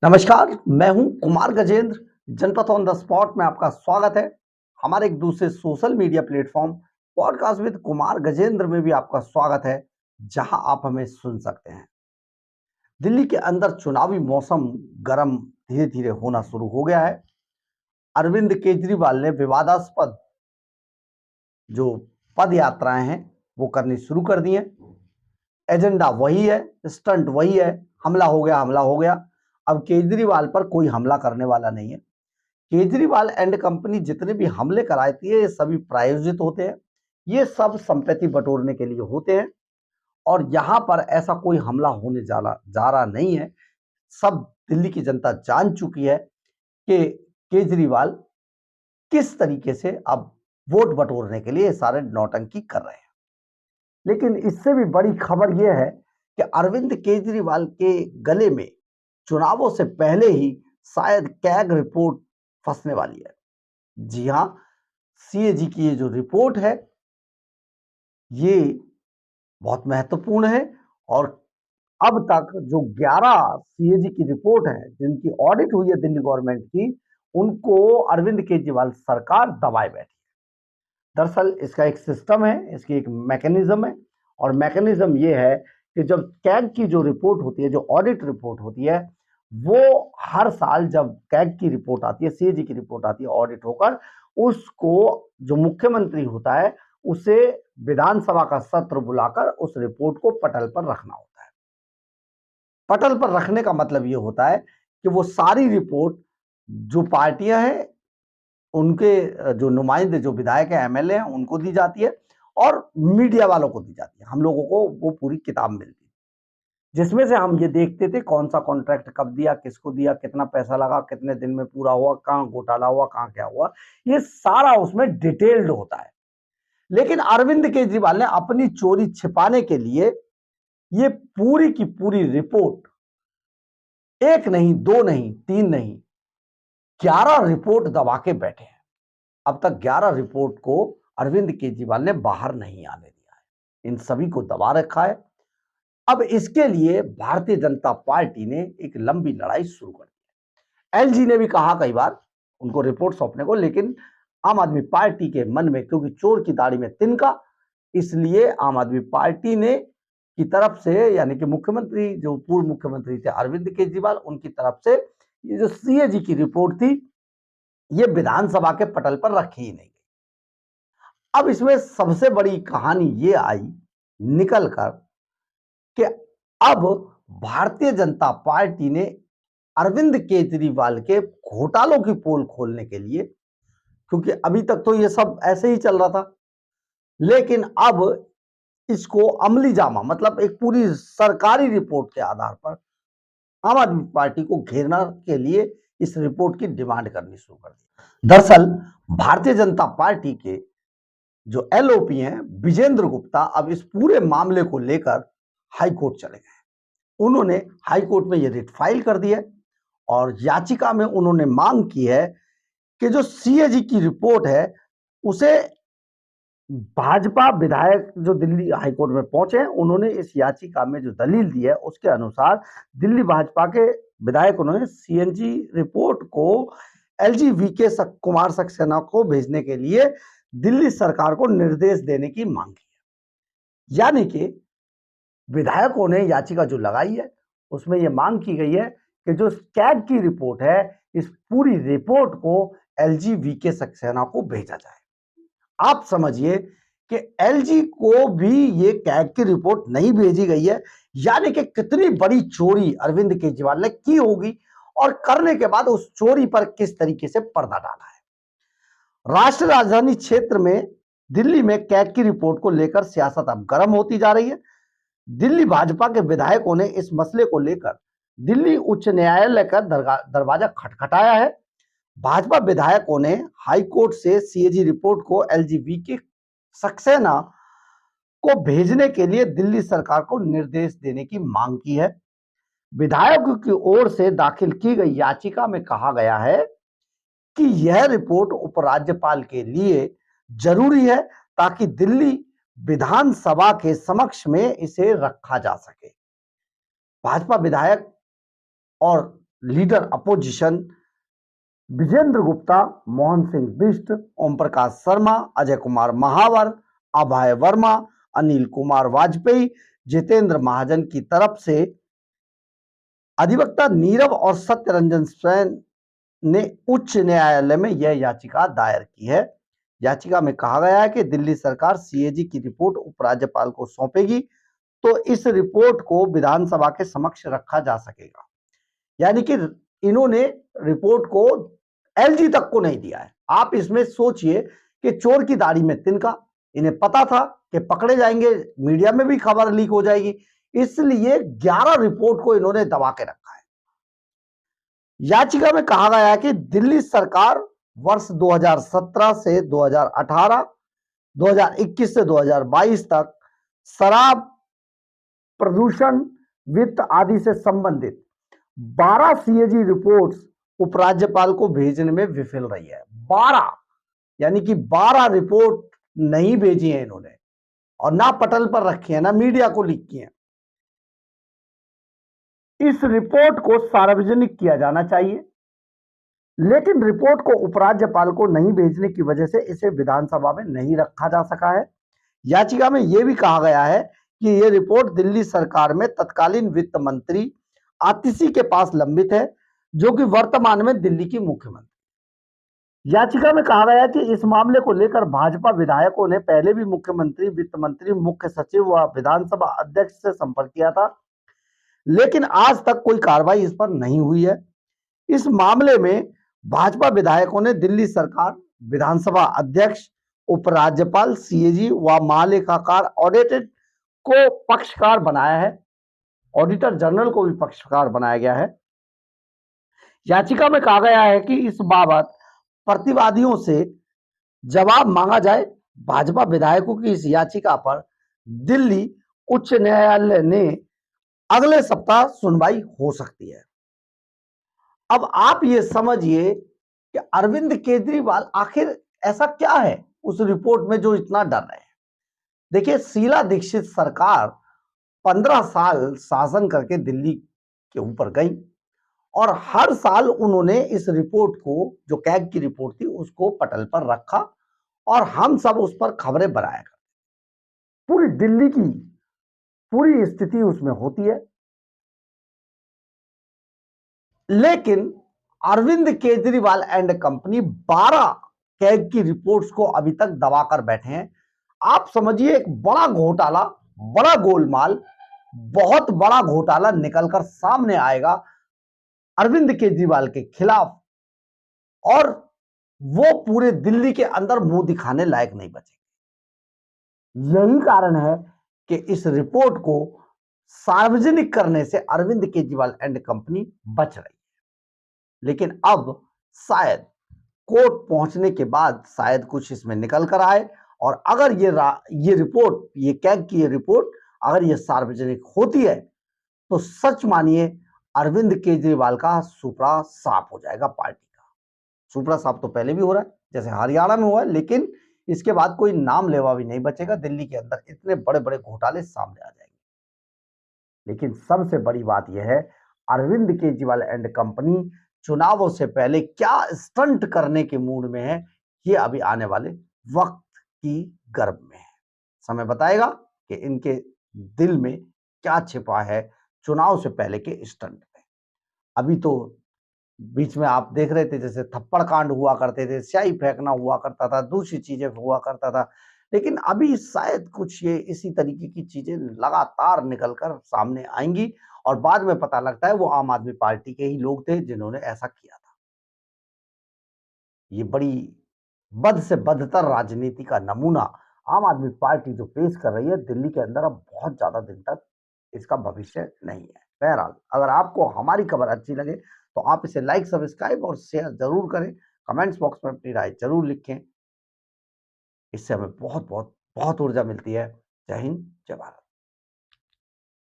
नमस्कार, मैं हूं कुमार गजेंद्र। जनपथ ऑन द स्पॉट में आपका स्वागत है। हमारे एक दूसरे social media platform podcast with Kumar Gajendra में भी आपका स्वागत है, जहां आप हमें सुन सकते हैं। दिल्ली के अंदर चुनावी मौसम गर्म धीरे धीरे होना शुरू हो गया है। अरविंद केजरीवाल ने विवादास्पद जो पद यात्राएं हैं वो करनी शुरू कर दी हैं। एजेंडा वही है, स्टंट वही है, हमला हो गया, हमला हो गया। अब केजरीवाल पर कोई हमला करने वाला नहीं है। केजरीवाल एंड कंपनी जितने भी हमले कराती है ये सभी प्रायोजित होते हैं। ये सब संपत्ति बटोरने के लिए होते हैं और यहाँ पर ऐसा कोई हमला होने जा रहा नहीं है। सब दिल्ली की जनता जान चुकी है कि केजरीवाल किस तरीके से अब वोट बटोरने के लिए सारे नौटंकी कर रहे हैं। लेकिन इससे भी बड़ी खबर यह है कि अरविंद केजरीवाल के गले में चुनावों से पहले ही शायद कैग रिपोर्ट फंसने वाली है। जी हां, सीएजी की ये जो रिपोर्ट है ये बहुत महत्वपूर्ण है और अब तक जो 11 सीएजी की रिपोर्ट है जिनकी ऑडिट हुई है दिल्ली गवर्नमेंट की, उनको अरविंद केजरीवाल सरकार दबाए बैठी है। दरअसल इसका एक सिस्टम है, इसकी एक मैकेनिज्म है और मैकेनिज्म ये है कि जब कैग की जो रिपोर्ट होती है, जो ऑडिट रिपोर्ट होती है, वो हर साल जब कैग की रिपोर्ट आती है, सीएजी की रिपोर्ट आती है ऑडिट होकर, उसको जो मुख्यमंत्री होता है उसे विधानसभा का सत्र बुलाकर उस रिपोर्ट को पटल पर रखना होता है। पटल पर रखने का मतलब ये होता है कि वो सारी रिपोर्ट जो पार्टियां हैं उनके जो नुमाइंदे, जो विधायक है, एमएलए हैं, उनको दी जाती है और मीडिया वालों को दी जाती है। हम लोगों को वो पूरी किताब मिलती है जिसमें से हम ये देखते थे कौन सा कॉन्ट्रैक्ट कब दिया, किसको दिया, कितना पैसा लगा, कितने दिन में पूरा हुआ, कहाँ घोटाला हुआ, कहाँ क्या हुआ, ये सारा उसमें डिटेल्ड होता है। लेकिन अरविंद केजरीवाल ने अपनी चोरी छिपाने के लिए ये पूरी की पूरी रिपोर्ट, एक नहीं, दो नहीं, तीन नहीं, 11 रिपोर्ट दबा के बैठे हैं। अब तक 11 रिपोर्ट को अरविंद केजरीवाल ने बाहर नहीं आने दिया है, इन सभी को दबा रखा है। अब इसके लिए भारतीय जनता पार्टी ने एक लंबी लड़ाई शुरू कर दी है। एलजी ने भी कहा कई बार उनको रिपोर्ट सौंपने को, लेकिन आम आदमी पार्टी के मन में, क्योंकि चोर की दाढ़ी में तिनका, इसलिए आम आदमी पार्टी ने की तरफ से, यानी कि मुख्यमंत्री, जो पूर्व मुख्यमंत्री थे अरविंद केजरीवाल, उनकी तरफ से ये जो सीएजी की रिपोर्ट थी ये विधानसभा के पटल पर रखी ही नहीं गई। अब इसमें सबसे बड़ी कहानी ये आई निकलकर कि अब भारतीय जनता पार्टी ने अरविंद केजरीवाल के घोटालों की पोल खोलने के लिए, क्योंकि अभी तक तो ये सब ऐसे ही चल रहा था, लेकिन अब इसको अमली जामा, मतलब एक पूरी सरकारी रिपोर्ट के आधार पर आम आदमी पार्टी को घेरने के लिए इस रिपोर्ट की डिमांड करनी शुरू कर दी। दरअसल भारतीय जनता पार्टी के जो एलओपी हैं विजेंद्र गुप्ता, अब इस पूरे मामले को लेकर हाई कोर्ट चले गए। उन्होंने हाई कोर्ट में ये रिट फाइल कर दी है और याचिका में उन्होंने मांग की है कि जो सीएजी की रिपोर्ट है उसे भाजपा विधायक जो दिल्ली हाई कोर्ट में पहुंचे हैं, उन्होंने इस याचिका में जो दलील दी है उसके अनुसार दिल्ली भाजपा के विधायक उन्होंने सीएजी रिपोर्ट को एलजी वीके कुमार सक्सेना को भेजने के लिए दिल्ली सरकार को निर्देश देने की मांग की है। यानी कि विधायकों ने याचिका जो लगाई है उसमें यह मांग की गई है कि जो कैग की रिपोर्ट है, इस पूरी रिपोर्ट को एलजी वीके सक्सेना को भेजा जाए। आप समझिए कि एलजी को भी ये कैग की रिपोर्ट नहीं भेजी गई है, यानी कि कितनी बड़ी चोरी अरविंद केजरीवाल ने की होगी और करने के बाद उस चोरी पर किस तरीके से पर्दा डाला है। राष्ट्रीय राजधानी क्षेत्र में दिल्ली में कैग की रिपोर्ट को लेकर सियासत अब गर्म होती जा रही है। दिल्ली भाजपा के विधायकों ने इस मसले को लेकर दिल्ली उच्च न्यायालय का दरवाजा खटखटाया है। भाजपा विधायकों ने हाई कोर्ट से सीएजी रिपोर्ट को एलजीबी के सक्सेना को भेजने के लिए दिल्ली सरकार को निर्देश देने की मांग की है। विधायकों की ओर से दाखिल की गई याचिका में कहा गया है कि यह रिपोर्ट उपराज्यपाल के लिए जरूरी है ताकि दिल्ली विधानसभा के समक्ष में इसे रखा जा सके। भाजपा विधायक और लीडर अपोजिशन विजेंद्र गुप्ता, मोहन सिंह बिष्ट, ओम प्रकाश शर्मा, अजय कुमार महावर, अभय वर्मा, अनिल कुमार वाजपेयी, जितेंद्र महाजन की तरफ से अधिवक्ता नीरव और सत्यरंजन स्वैन ने उच्च न्यायालय में यह याचिका दायर की है। याचिका में कहा गया है कि दिल्ली सरकार सीएजी की रिपोर्ट उपराज्यपाल को सौंपेगी तो इस रिपोर्ट को विधानसभा के समक्ष रखा जा सकेगा। यानी कि इन्होंने रिपोर्ट को एलजी तक को नहीं दिया है। आप इसमें सोचिए कि चोर की दाढ़ी में तिनका, इन्हें पता था कि पकड़े जाएंगे, मीडिया में भी खबर लीक हो जाएगी, इसलिए 11 रिपोर्ट को इन्होंने दबा के रखा है। याचिका में कहा गया है कि दिल्ली सरकार वर्ष 2017 से 2018, 2021 से 2022 तक शराब, प्रदूषण, वित्त आदि से संबंधित 12 सीएजी रिपोर्ट्स उपराज्यपाल को भेजने में विफल रही है। 12, यानी कि 12 रिपोर्ट नहीं भेजी है इन्होंने, और ना पटल पर रखी है, ना मीडिया को लीक की है। इस रिपोर्ट को सार्वजनिक किया जाना चाहिए, लेकिन रिपोर्ट को उपराज्यपाल को नहीं भेजने की वजह से इसे विधानसभा में नहीं रखा जा सका है। याचिका में यह भी कहा गया है कि यह रिपोर्ट दिल्ली सरकार में तत्कालीन वित्त मंत्री आतिशी के पास लंबित है, जो कि वर्तमान में दिल्ली की मुख्यमंत्री। याचिका में कहा गया है कि इस मामले को लेकर भाजपा विधायकों ने पहले भी मुख्यमंत्री, वित्त मंत्री, मुख्य सचिव व विधानसभा अध्यक्ष से संपर्क किया था, लेकिन आज तक कोई कार्रवाई इस पर नहीं हुई है। इस मामले में भाजपा विधायकों ने दिल्ली सरकार, विधानसभा अध्यक्ष, उपराज्यपाल, सीएजी व महालेखाकार ऑडिटर को पक्षकार बनाया है। ऑडिटर जनरल को भी पक्षकार बनाया गया है। याचिका में कहा गया है कि इस बाबत प्रतिवादियों से जवाब मांगा जाए। भाजपा विधायकों की इस याचिका पर दिल्ली उच्च न्यायालय ने अगले सप्ताह सुनवाई हो सकती है। अब आप ये समझिए कि अरविंद केजरीवाल आखिर ऐसा क्या है उस रिपोर्ट में जो इतना डर रहे हैं। देखिए, शीला दीक्षित सरकार 15 साल शासन करके दिल्ली के ऊपर गई और हर साल उन्होंने इस रिपोर्ट को, जो कैग की रिपोर्ट थी, उसको पटल पर रखा और हम सब उस पर खबरें बनाया करते। पूरी दिल्ली की पूरी स्थिति उसमें होती है, लेकिन Arvind Kejriwal and company 12 CAG की रिपोर्ट्स को अभी तक दबाकर बैठे हैं। आप समझिए एक बड़ा घोटाला, बड़ा गोलमाल, बहुत बड़ा घोटाला निकलकर सामने आएगा अरविंद केजरीवाल के खिलाफ, और वो पूरे दिल्ली के अंदर मुंह दिखाने लायक नहीं बचेंगे। यही कारण है कि इस रिपोर्ट को सार्वजनिक करने से अरविंद केजरीवाल एंड कंपनी बच रही है। लेकिन अब शायद कोर्ट पहुंचने के बाद शायद कुछ इसमें निकल कर आए, और अगर ये रिपोर्ट, ये कैग की ये रिपोर्ट अगर ये सार्वजनिक होती है तो सच मानिए अरविंद केजरीवाल का सुपड़ा साफ हो जाएगा। पार्टी का सुपड़ा साफ तो पहले भी हो रहा है, जैसे हरियाणा में हुआ है, लेकिन इसके बाद कोई नाम लेवा भी नहीं बचेगा। दिल्ली के अंदर इतने बड़े बड़े घोटाले सामने आ जाएंगे। लेकिन सबसे बड़ी बात यह है, अरविंद केजरीवाल एंड कंपनी चुनावों से पहले क्या स्टंट करने के मूड में है, ये अभी आने वाले वक्त की गर्भ में है। समय बताएगा कि इनके दिल में क्या छिपा है चुनाव से पहले के स्टंट में। अभी तो बीच में आप देख रहे थे जैसे थप्पड़ कांड हुआ करते थे, स्याही फेंकना हुआ करता था, दूसरी चीजें हुआ करता था, लेकिन अभी शायद कुछ ये इसी तरीके की चीजें लगातार निकलकर सामने आएंगी और बाद में पता लगता है वो आम आदमी पार्टी के ही लोग थे जिन्होंने ऐसा किया था। ये बड़ी बद से बदतर राजनीति का नमूना आम आदमी पार्टी जो पेश कर रही है दिल्ली के अंदर, अब बहुत ज्यादा दिन तक इसका भविष्य नहीं है। बहरहाल, अगर आपको हमारी खबर अच्छी लगे तो आप इसे लाइक, सब्सक्राइब और शेयर जरूर करें। कमेंट्स बॉक्स में अपनी राय जरूर लिखें। इससे हमें बहुत बहुत बहुत ऊर्जा मिलती है। जय हिंद, जय भारत।